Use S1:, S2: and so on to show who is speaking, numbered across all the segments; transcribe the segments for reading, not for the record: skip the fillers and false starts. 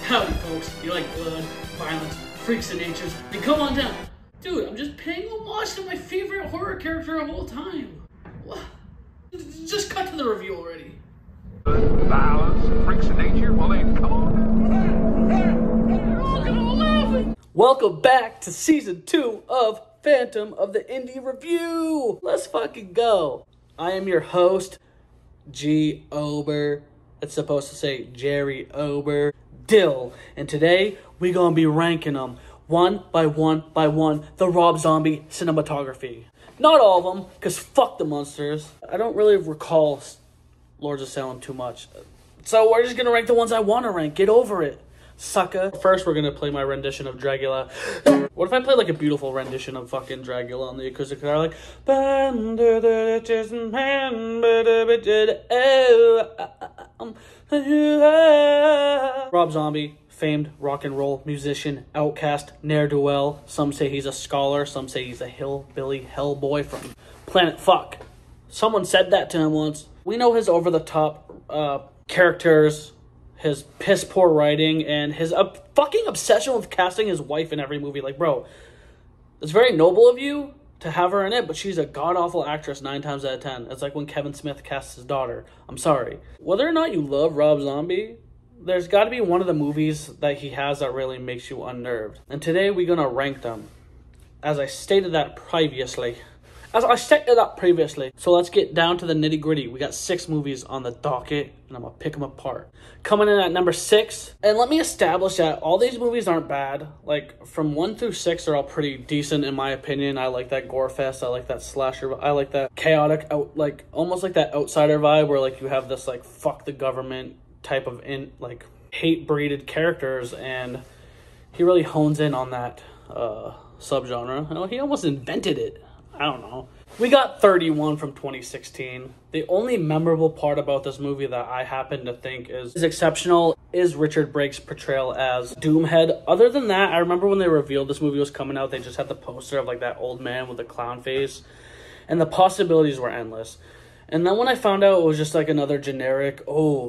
S1: Howdy folks, you like blood, violence, freaks of nature, then come on down. Dude, I'm just paying homage to my favorite horror character of all time. What? Just cut to the review already.
S2: Violence, freaks of nature, well then come on.
S1: You're all gonna laugh. Welcome back to season 2 of Phantom of the Indie Review. Let's fucking go. I am your host, G. Ober. It's supposed to say Jerry Ober Dill. And today, we're gonna be ranking them one by one by one, the Rob Zombie cinematography. Not all of them, because fuck the monsters. I don't really recall Lords of Salem too much. So we're just gonna rank the ones I want to rank. Get over it, sucker. First, we're gonna play my rendition of Dragula. What if I play like a beautiful rendition of fucking Dragula on the acoustic guitar, like Rob Zombie, famed rock and roll musician, outcast, ne'er-do-well. Some say he's a scholar, some say he's a hillbilly hellboy from Planet Fuck. Someone said that to him once. We know his over-the-top characters, his piss-poor writing, and his fucking obsession with casting his wife in every movie. Like, bro, it's very noble of you to have her in it, but she's a god-awful actress 9 times out of 10. It's like when Kevin Smith casts his daughter. I'm sorry. Whether or not you love Rob Zombie, there's got to be one of the movies that he has that really makes you unnerved. And today we're going to rank them, as I stated that previously. So let's get down to the nitty-gritty. We got 6 movies on the docket, and I'm going to pick them apart. Coming in at number 6, and let me establish that all these movies aren't bad. Like, from 1 through 6, they're all pretty decent in my opinion. I like that gore fest. I like that slasher. I like that chaotic, almost like that outsider vibe where, like, you have this, like, fuck the government type of, hate-breeded characters, and he really hones in on that subgenre. You know, he almost invented it. I don't know. We got 31 from 2016. The only memorable part about this movie that I happen to think is exceptional is Richard Brake's portrayal as Doomhead. Other than that, I remember when they revealed this movie was coming out, they just had the poster of like that old man with the clown face, and the possibilities were endless. And then when I found out it was just like another generic,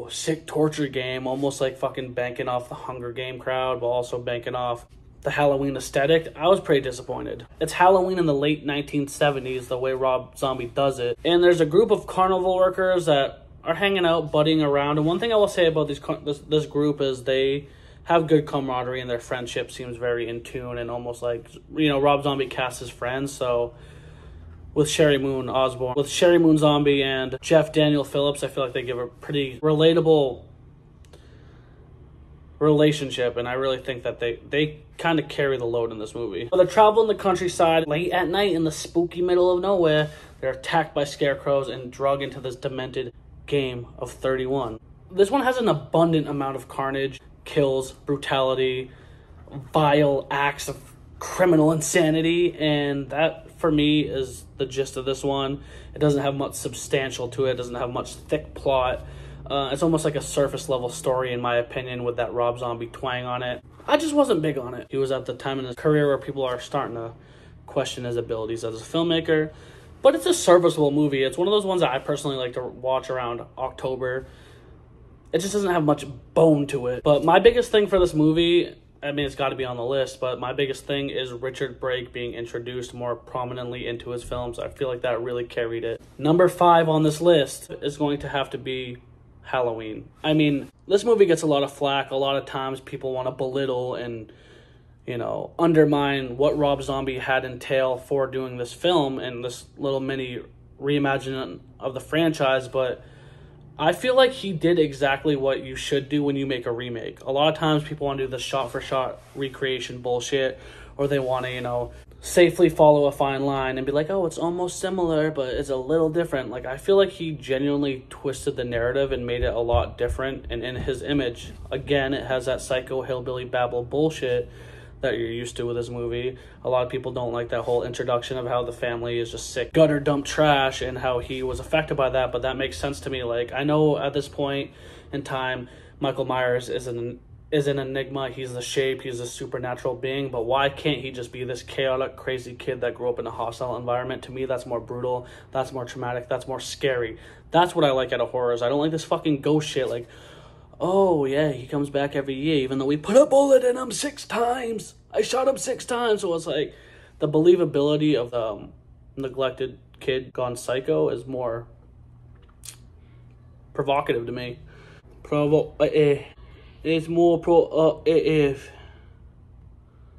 S1: sick torture game, almost like fucking banking off the Hunger Game crowd, but also banking off the Halloween aesthetic, I was pretty disappointed. It's Halloween in the late 1970s, the way Rob Zombie does it. And there's a group of carnival workers that are hanging out, buddying around. And one thing I will say about this group is they have good camaraderie and their friendship seems very in tune and almost like, you know, Rob Zombie casts his friends. So with Sherry Moon Zombie and Jeff Daniel Phillips, I feel like they give a pretty relatable relationship, and I really think that they kind of carry the load in this movie. They're traveling the countryside late at night in the spooky middle of nowhere. They're attacked by scarecrows and drug into this demented game of 31. This one has an abundant amount of carnage, kills, brutality, vile acts of criminal insanity, and that for me is the gist of this one. It doesn't have much substantial to it. It doesn't have much thick plot. It's almost like a surface level story in my opinion with that Rob Zombie twang on it. I just wasn't big on it. He was at the time in his career where people are starting to question his abilities as a filmmaker. But it's a serviceable movie. It's one of those ones that I personally like to watch around October. It just doesn't have much bone to it. But my biggest thing for this movie, I mean, it's got to be on the list, but my biggest thing is Richard Brake being introduced more prominently into his films. I feel like that really carried it. Number 5 on this list is going to have to be Halloween. I mean, this movie gets a lot of flack. A lot of times people want to belittle and, you know, undermine what Rob Zombie had entail for doing this film and this little mini reimagining of the franchise, but I feel like he did exactly what you should do when you make a remake. A lot of times people want to do the shot-for-shot recreation bullshit, or they want to, you know, safely follow a fine line and be like, oh, it's almost similar, but it's a little different. Like, I feel like he genuinely twisted the narrative and made it a lot different. And in his image, again, it has that psycho hillbilly babble bullshit that you're used to with this movie. A lot of people don't like that whole introduction of how the family is just sick, gutter dump trash, and how he was affected by that, but that makes sense to me. Like, I know at this point in time, Michael Myers is an enigma. He's the shape, he's a supernatural being, but why can't he just be this chaotic, crazy kid that grew up in a hostile environment? To me, that's more brutal, that's more traumatic, that's more scary. That's what I like out of horrors. I don't like this fucking ghost shit, like, oh yeah, he comes back every year, even though we put a bullet in him 6 times. I shot him 6 times. So it's like the believability of the neglected kid gone psycho is more provocative to me. It's more provocative.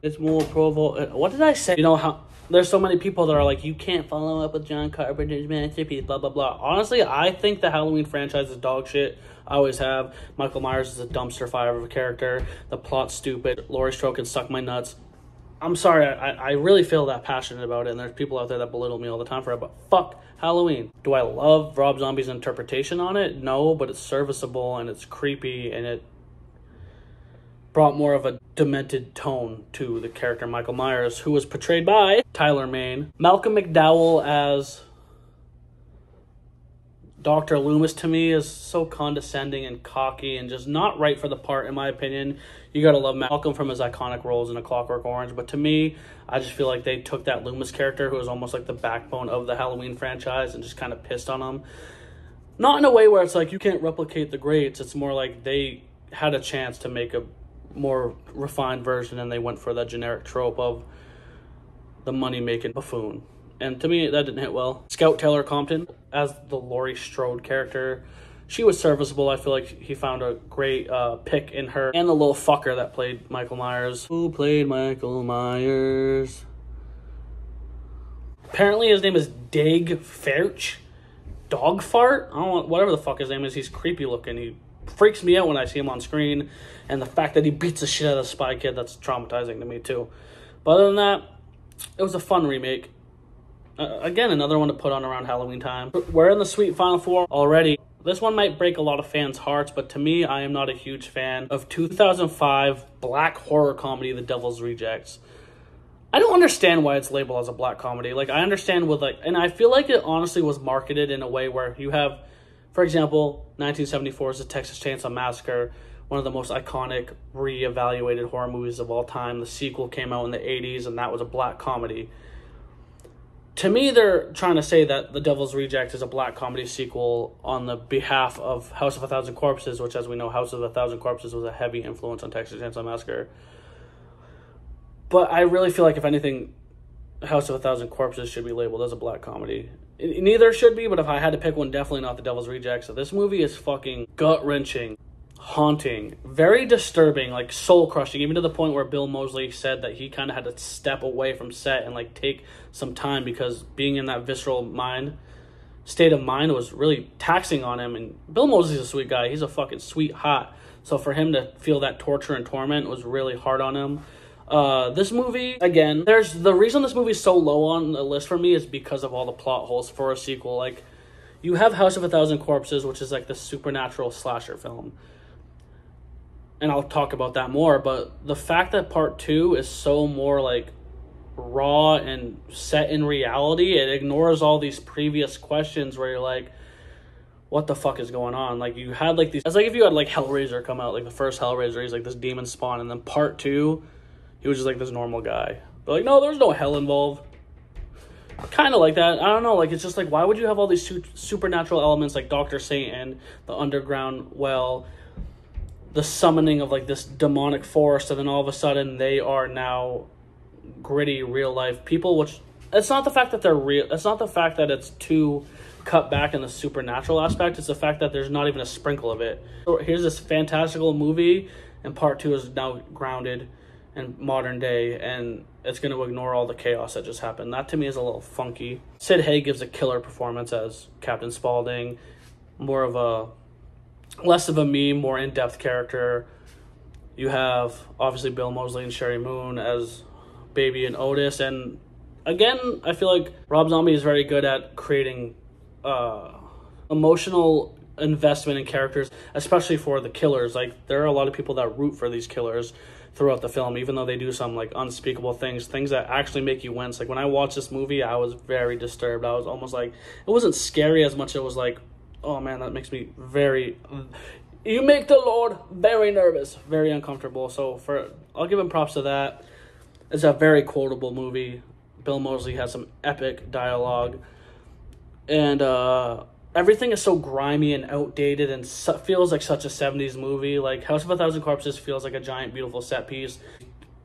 S1: It's more provocative. What did I say? You know how there's so many people that are like, you can't follow up with John Carpenter's masterpiece, blah, blah, blah. Honestly, I think the Halloween franchise is dog shit. I always have. Michael Myers is a dumpster fire of a character. The plot's stupid. Laurie Strode can suck my nuts. I'm sorry, I really feel that passionate about it, and there's people out there that belittle me all the time for it, but fuck Halloween. Do I love Rob Zombie's interpretation on it? No, but it's serviceable, and it's creepy, and it brought more of a demented tone to the character Michael Myers, who was portrayed by Tyler Mane. Malcolm McDowell as Dr. Loomis, to me, is so condescending and cocky and just not right for the part, in my opinion. You gotta love Malcolm from his iconic roles in A Clockwork Orange, but to me, I just feel like they took that Loomis character, who was almost like the backbone of the Halloween franchise, and just kind of pissed on him. Not in a way where it's like, you can't replicate the greats. It's more like they had a chance to make a more refined version, and they went for that generic trope of the money-making buffoon. And to me, that didn't hit well. Scout Taylor Compton as the Laurie Strode character. She was serviceable. I feel like he found a great pick in her. And the little fucker that played Michael Myers. Who played Michael Myers? Apparently his name is Dag Ferch. Dog Fart? I don't know, whatever the fuck his name is. He's creepy looking. He freaks me out when I see him on screen. And the fact that he beats the shit out of Spy Kid, that's traumatizing to me too. But other than that, it was a fun remake. Again, another one to put on around Halloween time. We're in the sweet final 4 already. This one might break a lot of fans' hearts, but to me, I am not a huge fan of 2005 black horror comedy, The Devil's Rejects. I don't understand why it's labeled as a black comedy. Like, I understand with, like, and I feel like it honestly was marketed in a way where you have, for example, 1974's The Texas Chainsaw Massacre, one of the most iconic, re-evaluated horror movies of all time. The sequel came out in the 80s, and that was a black comedy. To me, they're trying to say that The Devil's Reject is a black comedy sequel on the behalf of House of a Thousand Corpses, which, as we know, House of a Thousand Corpses was a heavy influence on Texas Chainsaw Massacre. But I really feel like, if anything, House of a Thousand Corpses should be labeled as a black comedy. Neither should be, but if I had to pick one, definitely not The Devil's Reject. So this movie is fucking gut-wrenching, haunting, very disturbing, like soul-crushing, even to the point where Bill Moseley said that he kind of had to step away from set and like take some time, because being in that visceral state of mind was really taxing on him. And Bill Moseley's a sweet guy. He's a fucking sweet hot. So for him to feel that torture and torment was really hard on him. This movie, again, the reason this movie is so low on the list for me is because of all the plot holes for a sequel. Like, you have House of a Thousand Corpses, which is like the supernatural slasher film. And I'll talk about that more, but the fact that part 2 is so more like raw and set in reality, it ignores all these previous questions where you're like, what the fuck is going on? Like, you had like these, it's like if you had like Hellraiser come out, like the first Hellraiser, he's like this demon spawn, and then part 2, he was just like this normal guy. But like, no, there's no hell involved. Kind of like that. I don't know, like, it's just like, why would you have all these supernatural elements like Dr. Satan, the underground well, the summoning of like this demonic force, and then all of a sudden they are now gritty real life people, which it's not the fact that they're real, it's not the fact that it's too cut back in the supernatural aspect, it's the fact that there's not even a sprinkle of it. So here's this fantastical movie, and part 2 is now grounded in modern day, and it's going to ignore all the chaos that just happened. That to me is a little funky. Sid Haig gives a killer performance as Captain Spaulding, less of a meme, more in-depth character. You have, obviously, Bill Moseley and Sherry Moon as Baby and Otis. And, again, I feel like Rob Zombie is very good at creating emotional investment in characters, especially for the killers. Like, there are a lot of people that root for these killers throughout the film, even though they do some, like, unspeakable things that actually make you wince. Like, when I watched this movie, I was very disturbed. I was almost like, it wasn't scary as much as it was like, oh man, that makes me you make the Lord very nervous, very uncomfortable. So I'll give him props to that. It's a very quotable movie. Bill Moseley has some epic dialogue. And everything is so grimy and outdated and feels like such a 70s movie. Like House of a Thousand Corpses feels like a giant, beautiful set piece.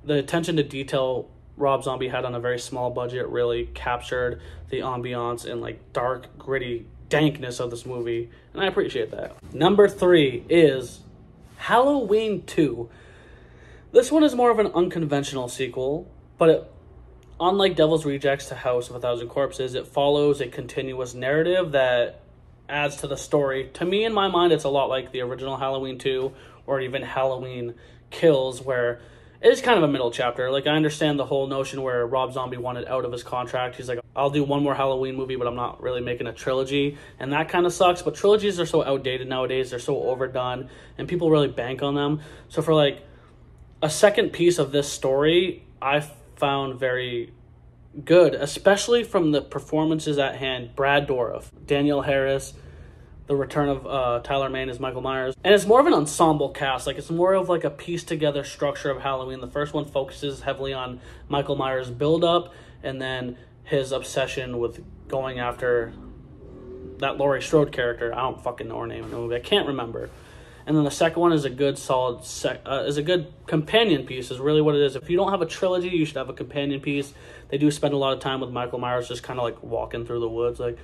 S1: The attention to detail Rob Zombie had on a very small budget really captured the ambiance and like dark, gritty dankness of this movie, and I appreciate that. Number 3 is Halloween 2. This one is more of an unconventional sequel, but unlike Devil's Rejects to House of a Thousand Corpses, it follows a continuous narrative that adds to the story. To me, in my mind, it's a lot like the original Halloween 2 or even Halloween Kills, where it is kind of a middle chapter. Like, I understand the whole notion where Rob Zombie wanted out of his contract. He's like, I'll do one more Halloween movie, but I'm not really making a trilogy. And that kind of sucks. But trilogies are so outdated nowadays. They're so overdone. And people really bank on them. So for, like, a second piece of this story, I found very good. Especially from the performances at hand. Brad Dourif, Danielle Harris, the return of Tyler Mane as Michael Myers. And it's more of an ensemble cast. Like, it's more of like a pieced together structure of Halloween. The first one focuses heavily on Michael Myers' build-up and then his obsession with going after that Laurie Strode character. I don't fucking know her name in the movie. I can't remember. And then the second one is a good solid is a good companion piece, is really what it is. If you don't have a trilogy, you should have a companion piece. They do spend a lot of time with Michael Myers just kind of like walking through the woods like,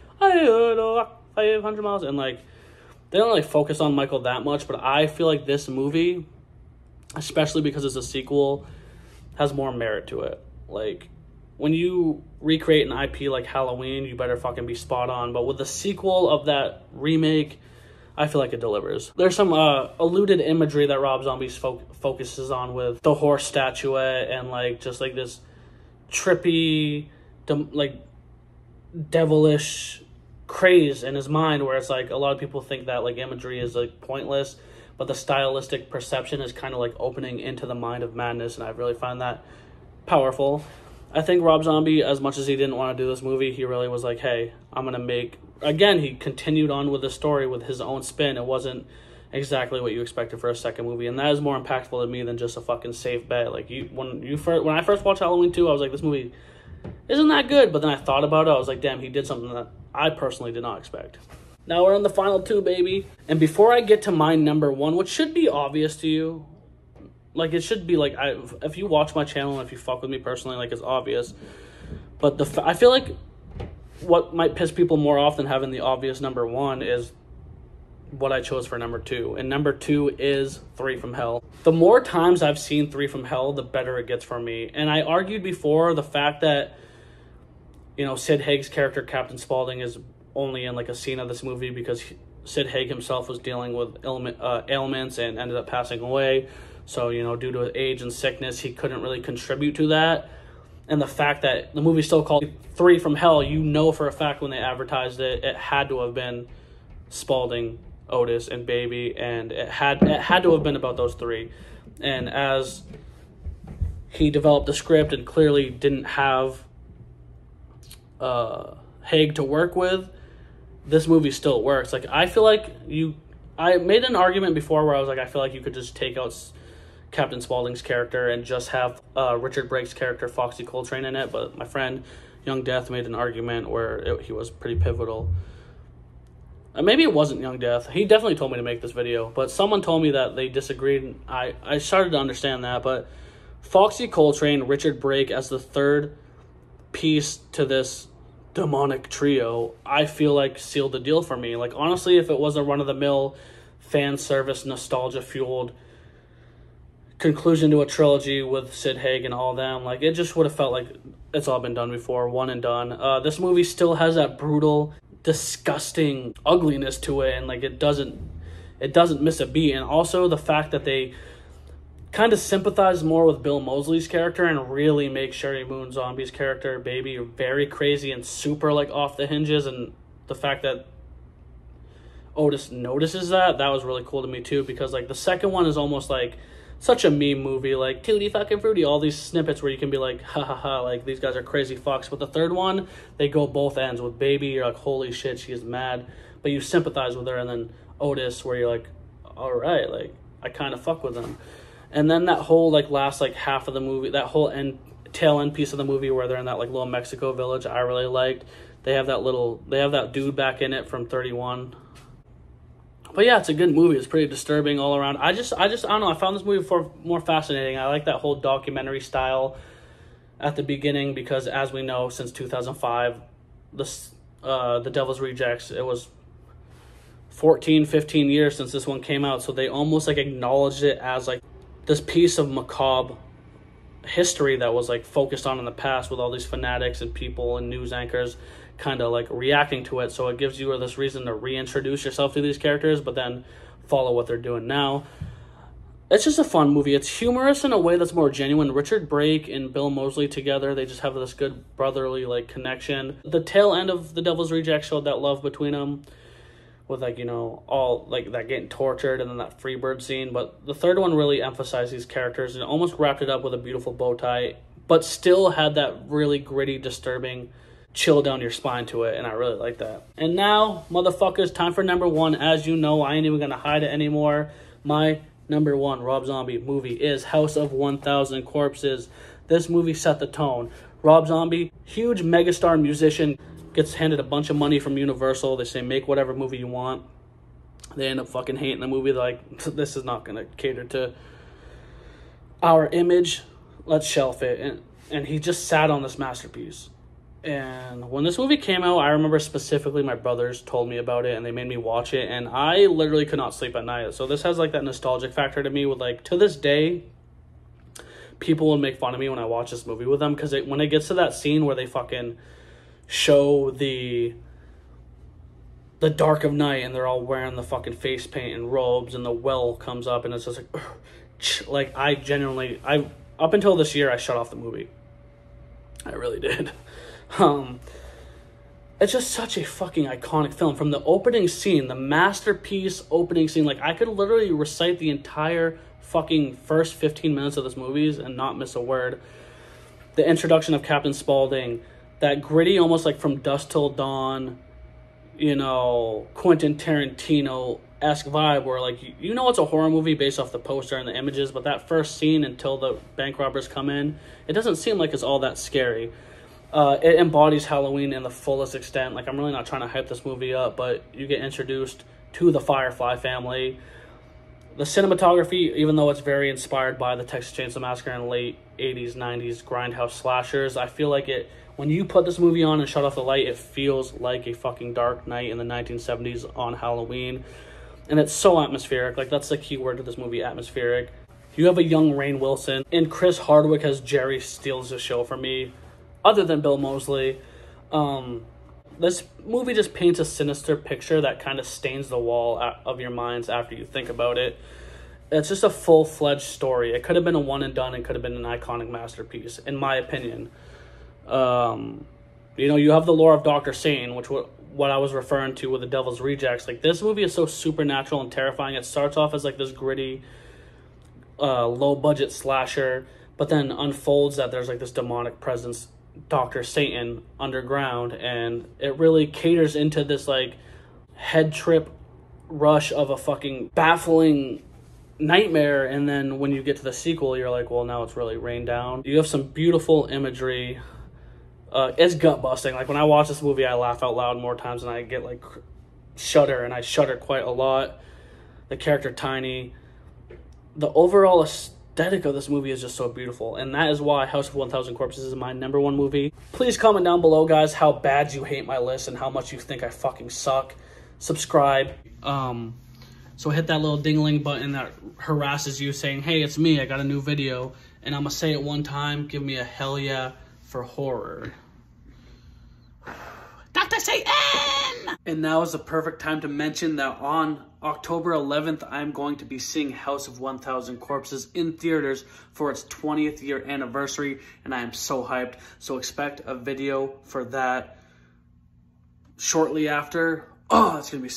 S1: 500 miles, and like they don't really focus on Michael that much, but I feel like this movie, especially because it's a sequel, has more merit to it. Like, when you recreate an IP like Halloween, you better fucking be spot on, but with the sequel of that remake, I feel like it delivers. There's some alluded imagery that Rob Zombie focuses on with the horse statuette and like just like this trippy, like devilish craze in his mind, where it's like a lot of people think that like imagery is like pointless, but the stylistic perception is kind of like opening into the mind of madness, and I really find that powerful. I think Rob Zombie, as much as he didn't want to do this movie, he really was like, hey, I'm gonna make, again, he continued on with the story with his own spin. It wasn't exactly what you expected for a second movie, and that is more impactful to me than just a fucking safe bet. Like, when I first watched Halloween 2, I was like, this movie isn't that good, but then I thought about it, I was like, damn, he did something that I personally did not expect. Now we're on the final 2, baby. And before I get to my number 1, which should be obvious to you, like, it should be, like, if you watch my channel and if you fuck with me personally, like, it's obvious. But I feel like what might piss people more off than having the obvious number 1 is what I chose for number 2. And number 2 is 3 from Hell. The more times I've seen 3 from Hell, the better it gets for me. And I argued before the fact that, you know, Sid Haig's character, Captain Spaulding, is only in like a scene of this movie because Sid Haig himself was dealing with ailments and ended up passing away. So, you know, due to age and sickness, he couldn't really contribute to that. And the fact that the movie's still called 3 from Hell, you know for a fact when they advertised it, it had to have been Spaulding, Otis, and Baby, and it had to have been about those 3. And as he developed the script and clearly didn't have Haig to work with, this movie still works. Like, I feel like I made an argument before where I was like, I feel like you could just take out Captain Spaulding's character and just have Richard Brake's character, Foxy Coltrane, in it, but my friend Young Death made an argument where he was pretty pivotal. Maybe it wasn't Young Death. He definitely told me to make this video, but someone told me that they disagreed, and I started to understand that. But Foxy Coltrane, Richard Brake as the third piece to this demonic trio, I feel like sealed the deal for me. Like, honestly, if it was a run-of-the-mill, fan service, nostalgia-fueled conclusion to a trilogy with Sid Haig and all them, like, it just would have felt like it's all been done before, one and done. This movie still has that brutal, disgusting ugliness to it, and like it doesn't miss a beat. And also the fact that they kind of sympathize more with Bill Moseley's character and really make Sherry Moon Zombie's character, Baby, very crazy and super like off the hinges. And the fact that Otis notices that was really cool to me too, because like the second one is almost like such a meme movie, like Tutti fucking Fruity, all these snippets where you can be like, ha ha ha, like these guys are crazy fucks. But the third one, they go both ends. With Baby, you're like, holy shit, she is mad, but you sympathize with her. And then Otis, where you're like, all right, like I kind of fuck with them. And then that whole like last like half of the movie, that whole tail end piece of the movie where they're in that like little Mexico village, I really liked. They have that dude back in it from 31. But yeah, it's a good movie. It's pretty disturbing all around. I don't know. I found this movie more fascinating. I like that whole documentary style at the beginning because, as we know, since 2005, the Devil's Rejects, it was 14, 15 years since this one came out. So they almost like acknowledged it as like this piece of macabre history that was like focused on in the past with all these fanatics and people and news anchors kind of like reacting to it. So it gives you this reason to reintroduce yourself to these characters, but then follow what they're doing now. It's just a fun movie. It's humorous in a way that's more genuine. Richard Brake and Bill Moseley together, they just have this good brotherly like connection. The tail end of The Devil's Rejects showed that love between them with like, you know, all like that getting tortured and then that Freebird scene. But the third one really emphasized these characters and almost wrapped it up with a beautiful bow tie, but still had that really gritty, disturbing chill down your spine to it, and I really like that. And now, motherfuckers, time for number one. As you know, I ain't even gonna hide it anymore. My number one Rob Zombie movie is House of 1000 Corpses. This movie set the tone. Rob Zombie, huge megastar musician, gets handed a bunch of money from Universal. They say, make whatever movie you want. They end up fucking hating the movie. They're like, this is not gonna cater to our image. Let's shelf it. And he just sat on this masterpiece. And when this movie came out, I remember specifically my brothers told me about it and they made me watch it, and I literally could not sleep at night. So this has like that nostalgic factor to me with like, to this day, people will make fun of me when I watch this movie with them because when it gets to that scene where they fucking show the dark of night and they're all wearing the fucking face paint and robes and the well comes up and it's just like I up until this year, I shut off the movie. I really did. It's just such a fucking iconic film. From the opening scene, the masterpiece opening scene, like I could literally recite the entire fucking first 15 minutes of this movie and not miss a word. The introduction of Captain Spaulding, that gritty, almost like From Dusk Till Dawn, you know, Quentin Tarantino-esque vibe where like, you know, it's a horror movie based off the poster and the images, but that first scene until the bank robbers come in, it doesn't seem like it's all that scary. It embodies Halloween in the fullest extent. Like, I'm really not trying to hype this movie up, but you get introduced to the Firefly family. The cinematography, even though it's very inspired by the Texas Chainsaw Massacre and late 80s, 90s grindhouse slashers, I feel like when you put this movie on and shut off the light, it feels like a fucking dark night in the 1970s on Halloween. And it's so atmospheric. Like, that's the key word to this movie, atmospheric. You have a young Rainn Wilson, and Chris Hardwick as Jerry steals the show for me. Other than Bill Moseley, this movie just paints a sinister picture that kind of stains the wall of your minds after you think about it. It's just a full-fledged story. It could have been a one and done. It could have been an iconic masterpiece, in my opinion. You know, you have the lore of Dr. Satan, which what I was referring to with The Devil's Rejects. Like, this movie is so supernatural and terrifying. It starts off as like this gritty, low-budget slasher, but then unfolds that there's like this demonic presence, Dr. Satan, underground, and it really caters into this like head trip rush of a fucking baffling nightmare. And then when you get to the sequel, you're like, well, now it's really rained down. You have some beautiful imagery. It's gut busting. Like, when I watch this movie, I laugh out loud more times than I get like shudder, and I shudder quite a lot. The character Tiny, the overall aesthetic of this movie is just so beautiful, and that is why House of 1000 Corpses is my number one movie. Please comment down below, guys, how bad you hate my list and how much you think I fucking suck. Subscribe. So hit that little ding-a-ling button that harasses you saying, hey, it's me, I got a new video, and I'm gonna say it one time, give me a hell yeah for horror. Dr. Satan! And now is the perfect time to mention that on October 11th, I'm going to be seeing House of 1000 Corpses in theaters for its 20th year anniversary, and I am so hyped. So expect a video for that shortly after. Oh, it's going to be